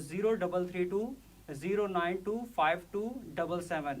0332 092 5277।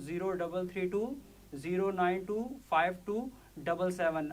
0332 092 5277।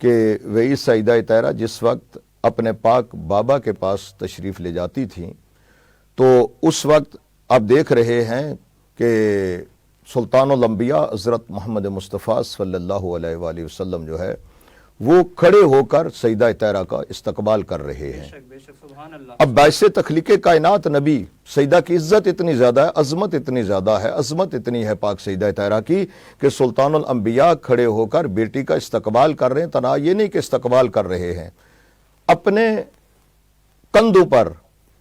کہ وہی سیدہ طاہرہ جس وقت اپنے پاک بابا کے پاس تشریف لے جاتی تھیں تو اس وقت آپ دیکھ رہے ہیں کہ سلطان الانبیاء حضرت محمد مصطفیٰ صلی اللہ علیہ وآلہ وسلم جو ہے وہ کھڑے ہو کر سیدہ طاہرہ کا استقبال کر رہے ہیں۔ بے شک سبحان اللہ۔ اب باعث تخلیق کائنات نبی سیدہ کی عزت اتنی زیادہ ہے، عظمت اتنی زیادہ ہے، عظمت اتنی ہے پاک سیدہ طاہرہ کی کہ سلطان الانبیاء کھڑے ہو کر بیٹی کا استقبال کر رہے ہیں۔ تنہا یہ نہیں کہ استقبال کر رہے ہیں، اپنے کندھوں پر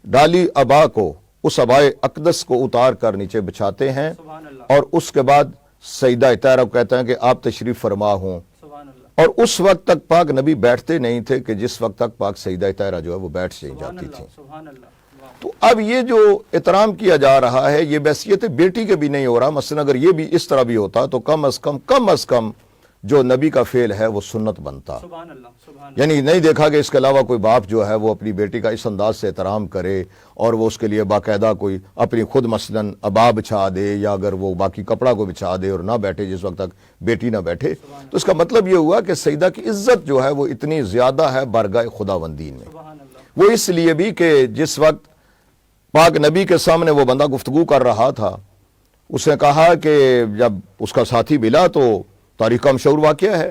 ڈالی عبا کو، اس عبائے اقدس کو اتار کر نیچے بچھاتے ہیں سبحان اللہ۔ اور اس کے بعد سیدہ طاہرہ کو کہتے ہیں کہ آپ تشریف فرما ہوں، سبحان اللہ۔ اور اس وقت تک پاک نبی بیٹھتے نہیں تھے کہ جس وقت تک پاک سیدہ طاہرہ جو ہے وہ بیٹھ سے سبحان جاتی اللہ، تھی۔ سبحان اللہ۔ واہ۔ تو اب یہ جو احترام کیا جا رہا ہے یہ بحیثیت بیٹی کے بھی نہیں ہو رہا، مثلا اگر یہ بھی اس طرح بھی ہوتا تو کم از کم جو نبی کا فعل ہے وہ سنت بنتا۔ سبحان اللہ، سبحان اللہ۔ یعنی نہیں دیکھا کہ اس کے علاوہ کوئی باپ جو ہے وہ اپنی بیٹی کا اس انداز سے احترام کرے اور وہ اس کے لیے باقاعدہ کوئی اپنی خود مثلا عبا بچھا دے یا اگر وہ باقی کپڑا کو بچھا دے اور نہ بیٹھے جس وقت تک بیٹی نہ بیٹھے۔ تو اس کا مطلب یہ ہوا کہ سیدہ کی عزت جو ہے وہ اتنی زیادہ ہے بارگاہ خداوندی میں۔ سبحان اللہ۔ وہ اس لیے بھی کہ جس وقت پاک نبی کے سامنے وہ بندہ گفتگو کر رہا تھا، اس نے کہا کہ جب اس کا ساتھی ملا تو تاریخ کا مشہور واقعہ ہے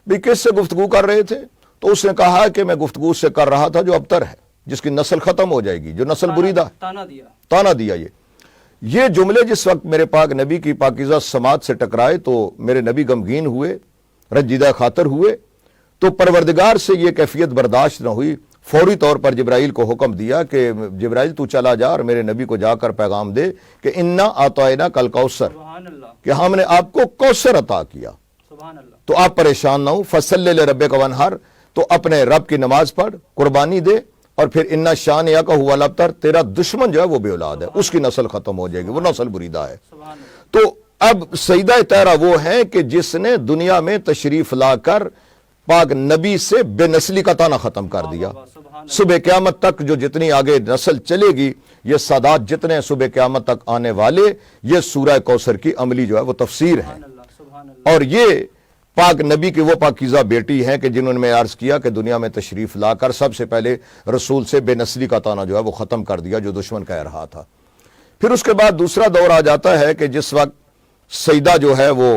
بھی کس سے گفتگو کر رہے تھے، تو اس نے کہا کہ میں گفتگو سے کر رہا تھا جو ابتر ہے، جس کی نسل ختم ہو جائے گی، جو نسل بریدہ تانا دیا۔ یہ جملے جس وقت میرے پاک نبی کی پاکیزہ سماعت سے ٹکرائے تو میرے نبی غمگین ہوئے، رنجیدہ خاطر ہوئے، تو پروردگار سے یہ کیفیت برداشت نہ ہوئی، فوری طور پر جبرائیل کو حکم دیا کہ جبرائیل تو چلا جا اور میرے نبی کو جا کر پیغام دے کہ انا اعطینا کل کوثر، کہ ہم نے آپ کو کوثر عطا کیا، تو آپ پریشان نہ ہو، فصلی لربک وانحر، تو اپنے رب کی نماز پڑھ، قربانی دے، اور پھر انا شانئک ھو الابتر، تیرا دشمن جو ہے وہ بے اولاد ہے، اس کی نسل ختم ہو جائے گی، وہ نسل بریدہ ہے۔ تو اب سیدہ طاہرہ وہ ہے کہ جس نے دنیا میں تشریف لا کر پاک نبی سے بے نسلی کا تانا ختم کر دیا۔ صبح قیامت تک جو جتنی آگے نسل چلے گی، یہ سادات جتنے صبح قیامت تک آنے والے، یہ سورہ کوثر کی عملی جو ہے وہ تفسیر ہے۔ اور یہ پاک نبی کی وہ پاکیزہ بیٹی ہیں کہ جنہوں نے میں عرض کیا کہ دنیا میں تشریف لا کر سب سے پہلے رسول سے بے نسلی کا تانا جو ہے وہ ختم کر دیا جو دشمن کہہ رہا تھا۔ پھر اس کے بعد دوسرا دور آ جاتا ہے کہ جس وقت سیدہ جو ہے وہ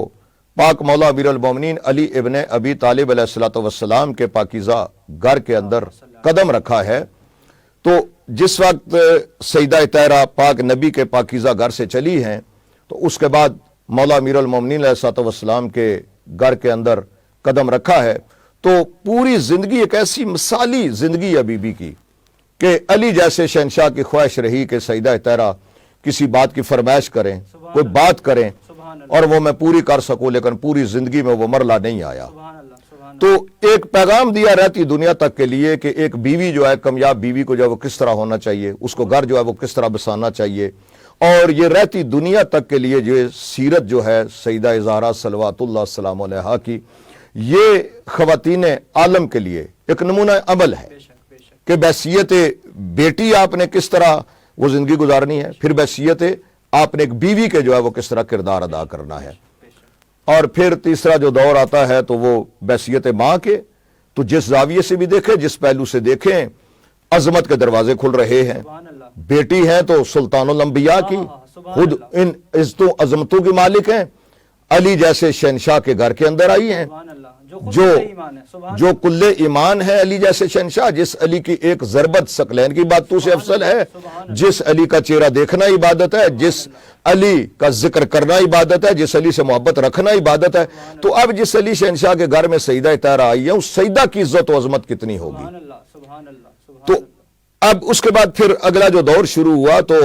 پاک مولا امیر المومنین علی ابن ابی طالب علیہ السلام کے پاکیزہ گھر کے اندر قدم رکھا ہے، تو جس وقت سیدہ طاہرہ پاک نبی کے پاکیزہ گھر سے چلی ہیں تو اس کے بعد مولا امیر المومنین علیہ السلام کے گھر کے اندر قدم رکھا ہے، تو پوری زندگی ایک ایسی مثالی زندگی ہے بی بی کی کہ علی جیسے شہنشاہ کی خواہش رہی کہ سیدہ طاہرہ کسی بات کی فرمائش کریں، کوئی بات کریں اور وہ میں پوری کر سکوں، لیکن پوری زندگی میں وہ مرلہ نہیں آیا۔ تو ایک پیغام دیا رہتی دنیا تک کے لیے کہ ایک بیوی جو ہے، کامیاب بیوی کو جو ہے وہ کس طرح ہونا چاہیے، اس کو گھر جو ہے وہ کس طرح بسانا چاہیے، اور یہ رہتی دنیا تک کے لیے جو سیرت جو ہے سیدہ زہرا صلوات اللہ السلام علیہا کی، یہ خواتین عالم کے لیے ایک نمونہ عمل ہے کہ بحیثیت بیٹی آپ نے کس طرح وہ زندگی گزارنی ہے، پھر بحیثیت آپ نے ایک بیوی کے جو ہے وہ کس طرح کردار ادا کرنا ہے، اور پھر تیسرا جو دور آتا ہے تو وہ بحیثیت ماں کے، تو جس زاویے سے بھی دیکھیں، جس پہلو سے دیکھیں، عظمت کے دروازے کھل رہے ہیں۔ بیٹی ہیں تو سلطان الانبیاء کی، خود ان عزتوں عظمتوں کی مالک ہیں، علی جیسے شہنشاہ کے گھر کے اندر آئی ہیں، جو کل ایمان ہے، علی جیسے شہنشاہ، جس علی کی ایک ضربت ثقلین کی بات تو سے افضل ہے، جس علی کا چہرہ دیکھنا عبادت ہے، جس علی کا ذکر کرنا عبادت ہے، جس علی سے محبت رکھنا عبادت ہے۔ تو اب جس علی شہنشاہ کے گھر میں سیدہ طاہرہ آئی ہے، اس سیدہ کی عزت و عظمت کتنی ہوگی۔ تو اب اس کے بعد پھر اگلا جو دور شروع ہوا تو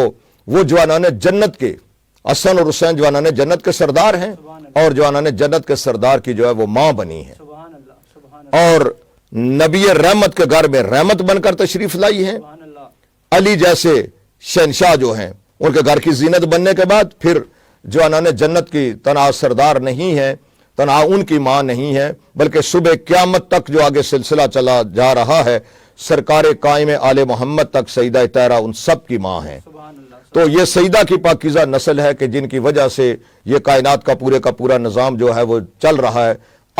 وہ جوانان جنت کے، حسن اور حسین جوانان جنت کے سردار ہیں، اور جوانان جنت کے سردار کی جو ہے وہ ماں بنی ہیں، اور نبی رحمت کے گھر میں رحمت بن کر تشریف لائی ہیں۔ علی جیسے شہنشاہ جو ہیں ان کے گھر کی زینت بننے کے بعد پھر جوانان جنت کی تنہا سردار نہیں ہیں، تنہا ان کی ماں نہیں ہے، بلکہ صبح قیامت تک جو آگے سلسلہ چلا جا رہا ہے، سرکار قائم آل محمد تک سیدہ طاہرہ ان سب کی ماں ہیں۔ تو یہ سیدہ کی پاکیزہ نسل ہے کہ جن کی وجہ سے یہ کائنات کا پورا نظام جو ہے وہ چل رہا ہے۔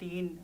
3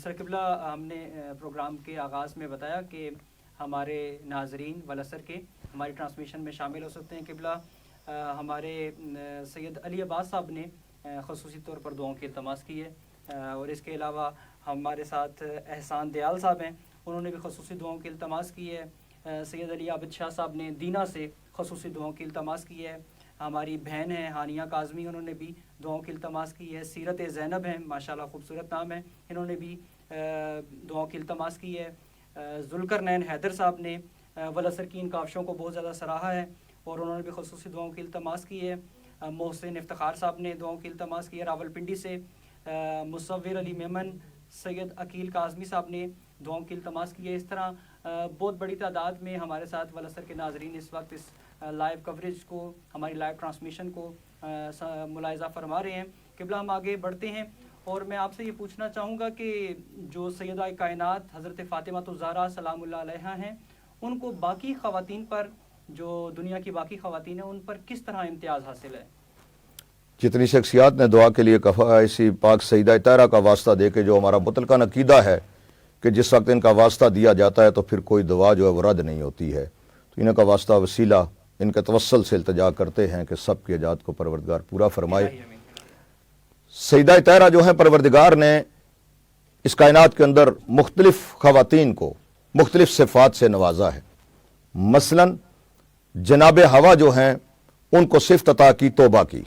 جس طرح قبلہ ہم نے پروگرام کے آغاز میں بتایا کہ ہمارے ناظرین ولسر کے ہماری ٹرانسمیشن میں شامل ہو سکتے ہیں. قبلہ ہمارے سید علی عباس صاحب نے خصوصی طور پر دعاؤں کی التماس کی ہے, اور اس کے علاوہ ہمارے ساتھ احسان دیال صاحب ہیں, انہوں نے بھی خصوصی دعاؤں کی التماس کی ہے. سید علی عابد شاہ صاحب نے دینا سے خصوصی دعاؤں کی التماس کی ہے. ہماری بہن ہیں ہانیہ کاظمی, انہوں نے بھی دعاؤں کی التماس کی ہے. سیرت زینب ہیں, ماشاءاللہ خوبصورت نام ہے, انہوں نے بھی دعاؤں کی التماس کی ہے. ذوالقرنین حیدر صاحب نے ولسر کی ان کاوشوں کو بہت زیادہ سراہا ہے اور انہوں نے بھی خصوصی دعاؤں کی التماس کی ہے. محسن افتخار صاحب نے دعاؤں کی التماس کی ہے راولپنڈی سے. مصور علی میمن, سید عقیل کاظمی صاحب نے دعاؤں کی التماس کی ہے. اس طرح بہت بڑی تعداد میں ہمارے ساتھ ولسر کے ناظرین اس وقت اس لائیو کوریج کو, ہماری لائیو ٹرانسمیشن کو ملاحظہ فرما رہے ہیں. قبلہ ہم آگے بڑھتے ہیں اور میں آپ سے یہ پوچھنا چاہوں گا کہ جو سیدہ کائنات حضرت فاطمہ الزہرا سلام اللہ علیہا ہیں, ان کو باقی خواتین پر, جو دنیا کی باقی خواتین ہیں, ان پر کس طرح امتیاز حاصل ہے؟ جتنی شخصیات نے دعا کے لیے کہا, ایسی پاک سیدہ طاہرہ کا واسطہ دے کے جو ہمارا مطلقاً عقیدہ ہے کہ جس وقت ان کا واسطہ دیا جاتا ہے تو پھر کوئی دعا جو ہے وہ رد نہیں ہوتی ہے. تو ان کا واسطہ وسیلہ ان کے توسل سے التجا کرتے ہیں کہ سب کی حاجات کو پروردگار پورا فرمائے. سیدہ طاہرہ جو ہیں, پروردگار نے اس کائنات کے اندر مختلف خواتین کو مختلف صفات سے نوازا ہے. مثلاً جناب حوا جو ہیں ان کو صفت عطا کی توبہ کی.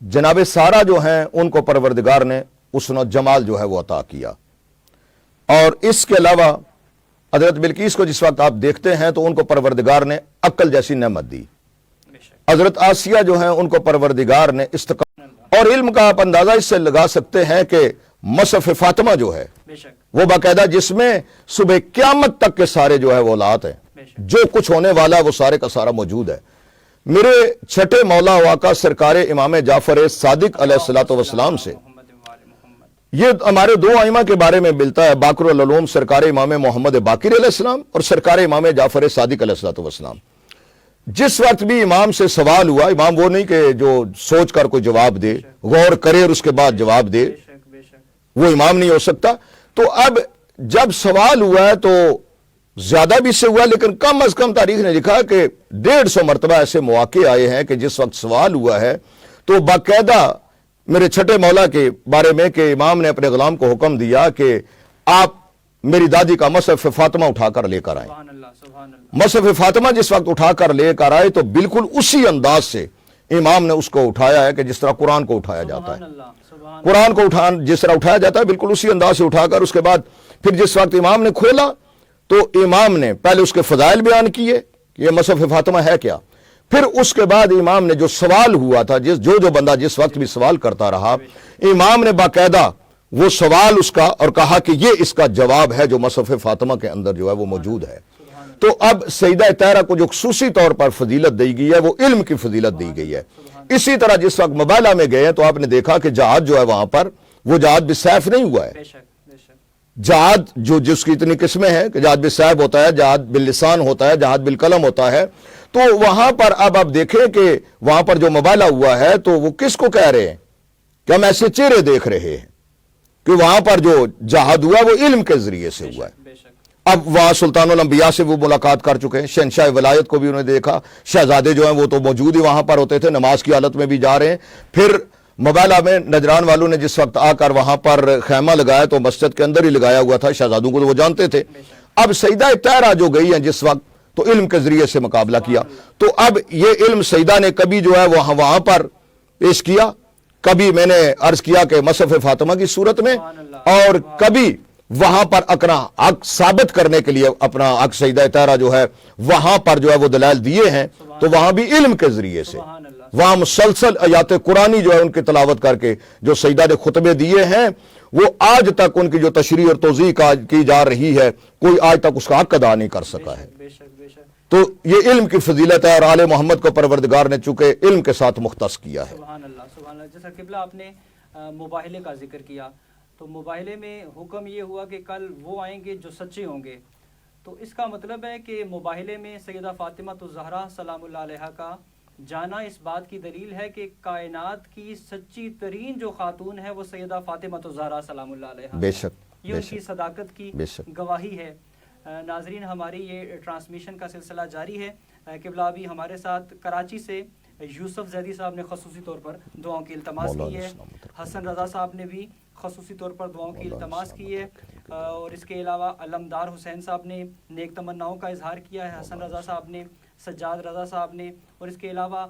جناب سارہ جو ہیں ان کو پروردگار نے حسن و جمال جو ہے وہ عطا کیا. اور اس کے علاوہ حضرت بلقیس کو جس وقت آپ دیکھتے ہیں تو ان کو پروردگار نے عقل جیسی نعمت دی. حضرت آسیہ جو ہیں ان کو پروردگار نے استقامت اور علم کا آپ اندازہ اس سے لگا سکتے ہیں کہ مصحف فاطمہ جو ہے وہ باقاعدہ جس میں صبح قیامت تک کے سارے جو ہے وہ اولاد ہیں, جو کچھ ہونے والا وہ سارے کا سارا موجود ہے. میرے چھٹے مولا واقع سرکار امام جعفر صادق علیہ الصلوۃ والسلام سے یہ ہمارے دو ائمہ کے بارے میں ملتا ہے, باقر العلوم سرکار امام محمد باقر علیہ السلام اور سرکار امام جعفر صادق علیہ الصلوۃ والسلام. جس وقت بھی امام سے سوال ہوا, امام وہ نہیں کہ جو سوچ کر کوئی جواب دے, غور کرے اور اس کے بعد جواب دے, وہ امام نہیں ہو سکتا. تو اب جب سوال ہوا ہے تو زیادہ بھی سے ہوا, لیکن کم از کم تاریخ نے لکھا کہ 150 مرتبہ ایسے مواقع آئے ہیں کہ جس وقت سوال ہوا ہے تو باقاعدہ میرے چھٹے مولا کے بارے میں کہ امام نے اپنے غلام کو حکم دیا کہ آپ میری دادی کا مصحف فاطمہ اٹھا کر لے کر آئیں. مصحف فاطمہ جس وقت اٹھا کر لے کر آئے تو بالکل اسی انداز سے امام نے اس کو اٹھایا ہے کہ جس طرح قرآن کو اٹھایا جاتا ہے. قرآن کو جس طرح اٹھایا جاتا ہے بالکل اسی انداز سے اٹھا کر, اس کے بعد پھر جس وقت امام نے کھولا تو امام نے پہلے اس کے فضائل بیان کیے کہ یہ مصحف فاطمہ ہے کیا, پھر اس کے بعد امام نے جو سوال ہوا تھا, جو بندہ جس وقت بھی سوال کرتا رہا, امام نے باقاعدہ وہ سوال اس کا اور کہا کہ یہ اس کا جواب ہے جو مصحف فاطمہ کے اندر جو ہے وہ موجود ہے. تو اب سیدہ طاہرہ کو جو خصوصی طور پر فضیلت دی گئی ہے وہ علم کی فضیلت دی گئی ہے. اسی طرح جس وقت مبالہ میں گئے تو آپ نے دیکھا کہ جہاد جو ہے وہاں پر وہ جہاد بالسیف نہیں ہوا ہے. جہاد جو جس کی اتنی قسمیں ہیں کہ جہاد بالسیف ہوتا ہے, جہاد باللسان ہوتا ہے, جہاد بالقلم ہوتا ہے. تو وہاں پر اب آپ دیکھیں کہ وہاں پر جو مبالہ ہوا ہے تو وہ کس کو کہہ رہے ہیں کہ ہم ایسے چہرے دیکھ رہے ہیں کہ وہاں پر جو جہاد ہوا وہ علم کے ذریعے سے ہوا ہے. اب وہاں سلطان الانبیاء سے وہ ملاقات کر چکے ہیں, شہنشاہ ولایت کو بھی انہوں نے دیکھا, شہزادے جو ہیں وہ تو موجود ہی وہاں پر ہوتے تھے, نماز کی حالت میں بھی جا رہے ہیں. پھر مبالہ میں نجران والوں نے جس وقت آ کر وہاں پر خیمہ لگایا تو مسجد کے اندر ہی لگایا ہوا تھا, شہزادوں کو تو وہ جانتے تھے. اب سیدہ طاہرہ جو گئی ہیں جس وقت تو علم کے ذریعے سے مقابلہ کیا, تو اب یہ علم سیدہ نے کبھی جو ہے وہاں پر پیش کیا, کبھی میں نے عرض کیا کہ مصحف فاطمہ کی صورت میں, اور کبھی وہاں پر اپنا حق ثابت کرنے کے لیے اپنا حق سیدہ طاہرہ جو ہے وہاں پر جو ہے وہ دلائل دیے ہیں. تو وہاں بھی علم کے ذریعے سے وہاں مسلسل آیات قرآنی جو ہے ان کی تلاوت کر کے جو سیدہ نے خطبے دیے ہیں وہ آج تک ان کی جو تشریح اور توضیح کی جا رہی ہے کوئی آج تک اس کا حق ادا نہیں کر سکا ہے. تو یہ علم کی فضیلت ہے اور آل محمد کو پروردگار نے چونکہ علم کے ساتھ مختص کیا ہے. سبحان اللہ سبحان اللہ. جیسا قبلہ آپ نے مباہلے کا ذکر کیا تو مباہلے میں حکم یہ ہوا کہ کل وہ آئیں گے جو سچے ہوں گے, تو اس کا مطلب ہے کہ مباہلے میں سیدہ فاطمہ الزہرا سلام اللہ علیہا کا جانا اس بات کی دلیل ہے کہ کائنات کی سچی ترین جو خاتون ہے وہ سیدہ فاطمہ الزہرا سلام اللہ علیہا. بے شک یہ ان کی صداقت کی بے شک گواہی ہے۔ ناظرین، ہماری یہ ٹرانسمیشن کا سلسلہ جاری ہے۔ قبلہ ابھی ہمارے ساتھ کراچی سے یوسف زیدی صاحب نے خصوصی طور پر دعاؤں کی التماس کی ہے، حسن رضا صاحب نے بھی خصوصی طور پر دعاؤں کی التماس کی ہے، اور اس کے علاوہ علمدار حسین صاحب نے نیک تمناؤں کا اظہار کیا ہے، حسن رضا صاحب نے، سجاد رضا صاحب نے، اور اس کے علاوہ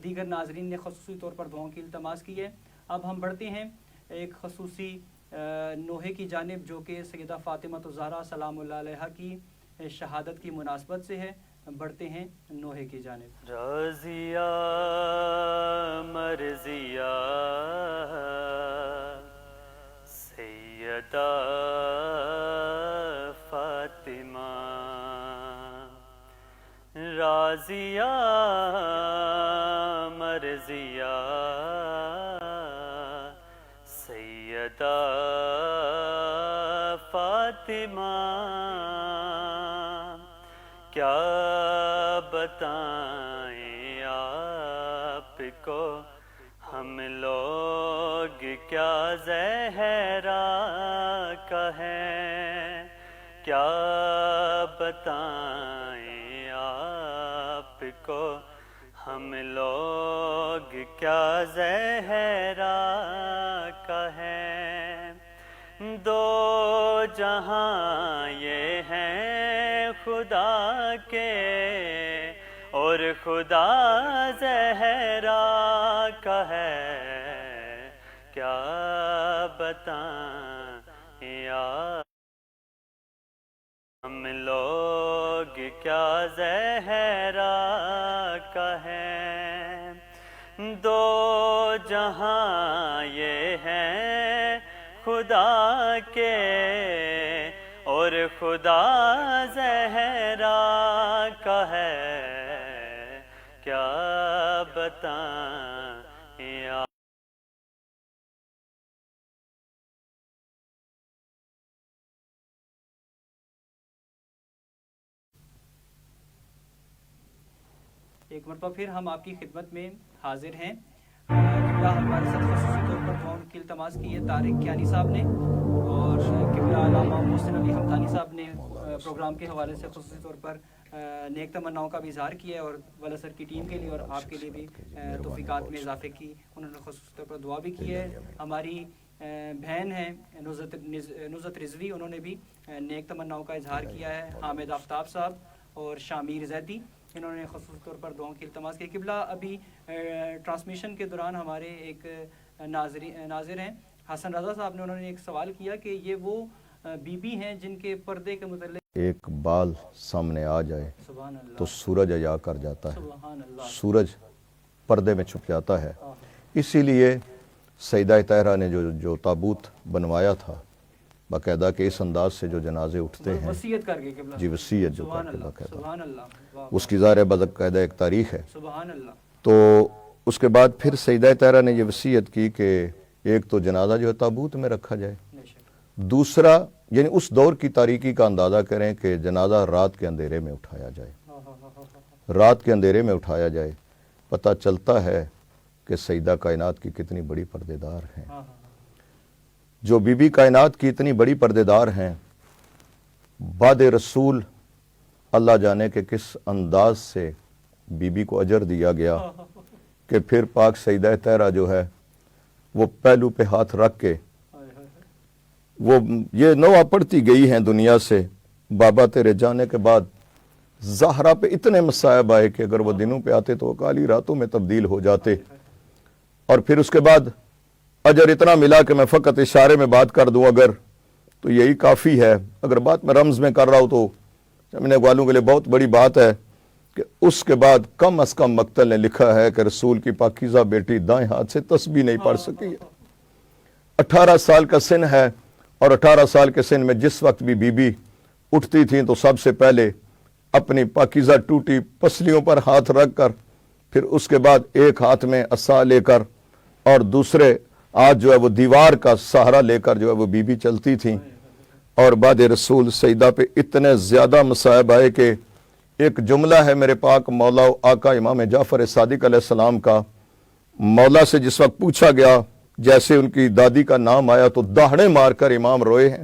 دیگر ناظرین نے خصوصی طور پر دعاؤں کی التماس کی ہے۔ اب ہم بڑھتے ہیں ایک خصوصی نوحے کی جانب، جو کہ سیدہ فاطمہ الزہرا سلام اللہ علیہا کی شہادت کی مناسبت سے ہے۔ بڑھتے ہیں نوحے کی جانب۔ رضیہ مرضیہ سیدہ فاطمہ، راضیہ مرضیہ سیدہ فاطمہ، کیا بتائیں آپ کو ہم لوگ، کیا زہرا کا ہے، کیا بتائیں آپ کو ہم لوگ، کیا زہرا کا ہے۔ دو جہاں یہ ہیں خدا کے، اور خدا زہرا کا ہے، کیا بتائیں آپ ہم لوگ، کیا زہرا کا ہے۔ دو جہاں یہ ہیں خدا کے، اور خدا زہرا کا ہے، کیا بتائیں آپ۔ ایک مرتبہ پھر ہم آپ کی خدمت میں حاضر ہیں۔ قبلہ ہمارے ساتھ خصوصی طور پر دعاؤں کی التماس کی ہے طارق کیانی صاحب نے، اور قبلہ علامہ محسن علی حمدانی صاحب نے پروگرام کے حوالے سے خصوصی طور پر نیک تمناؤں کا بھی اظہار کیا ہے، اور ولسر کی ٹیم کے لیے اور آپ کے لیے بھی توفیقات میں اضافے کی انہوں نے خصوصی طور پر دعا بھی کی ہے۔ ہماری بہن ہیں نصرت رضوی، انہوں نے بھی نیک تمناؤں کا اظہار کیا ہے۔ حامد آفتاب صاحب اور شامیر زیدی، انہوں نے خصوصی طور پر دعاؤں کی التماس کی۔ قبلہ ابھی ٹرانسمیشن کے دوران ہمارے ایک ناظر ہیں حسن رضا صاحب نے، انہوں نے ایک سوال کیا کہ یہ وہ بی بی ہیں جن کے پردے کے متعلق ایک بال سامنے آ جائے سبحان اللہ تو سورج عیا کر جاتا ہے، سبحان اللہ سورج پردے میں چھپ جاتا ہے۔ اسی لیے سیدہ طاہرہ نے جو تابوت بنوایا تھا باقاعدہ کہ اس انداز سے جو جنازے اٹھتے ہیں، وصیت کر کے قبلہ، جی وصیت جو سبحان کر کے اللہ باقاعدہ، سبحان اللہ، واہ، اس کی ظاہر باقاعدہ ایک تاریخ ہے۔ سبحان اللہ۔ تو اس کے بعد پھر سیدہ طاہرہ نے یہ وصیت کی کہ ایک تو جنازہ جو ہے تابوت میں رکھا جائے، دوسرا یعنی اس دور کی تاریکی کا اندازہ کریں کہ جنازہ رات کے اندھیرے میں اٹھایا جائے، رات کے اندھیرے میں اٹھایا جائے۔ پتہ چلتا ہے کہ سیدہ کائنات کی کتنی بڑی پردے دار ہیں، جو بی بی کائنات کی اتنی بڑی پردے دار ہیں، بعد رسول اللہ جانے کہ کس انداز سے بی بی کو اجر دیا گیا کہ پھر پاک سیدہ طاہرہ جو ہے وہ پہلو پہ ہاتھ رکھ کے وہ یہ نوحہ پڑھتی گئی ہیں دنیا سے، بابا تیرے جانے کے بعد زہرا پہ اتنے مصائب آئے کہ اگر وہ دنوں پہ آتے تو وہ کالی راتوں میں تبدیل ہو جاتے، اور پھر اس کے بعد اجر اتنا ملا کہ میں فقط اشارے میں بات کر دوں اگر تو یہی کافی ہے، اگر بات میں رمز میں کر رہا ہوں تو سمجھنے والوں کے لیے بہت بڑی بات ہے کہ اس کے بعد کم از کم مقتل نے لکھا ہے کہ رسول کی پاکیزہ بیٹی دائیں ہاتھ سے تسبیح نہیں پڑھ سکی۔ 18 سال کا سن ہے، اور 18 سال کے سن میں جس وقت بھی بی بی اٹھتی تھیں تو سب سے پہلے اپنی پاکیزہ ٹوٹی پسلیوں پر ہاتھ رکھ کر، پھر اس کے بعد ایک ہاتھ میں عصا لے کر اور دوسرے ہاتھ جو ہے وہ دیوار کا سہارا لے کر جو ہے وہ بی بی چلتی تھیں۔ اور بعد رسول سیدہ پہ اتنے زیادہ مصائب آئے کہ ایک جملہ ہے میرے پاک مولا و آقا امام جعفر صادق علیہ السلام کا، مولا سے جس وقت پوچھا گیا، جیسے ان کی دادی کا نام آیا تو داہڑے مار کر امام روئے ہیں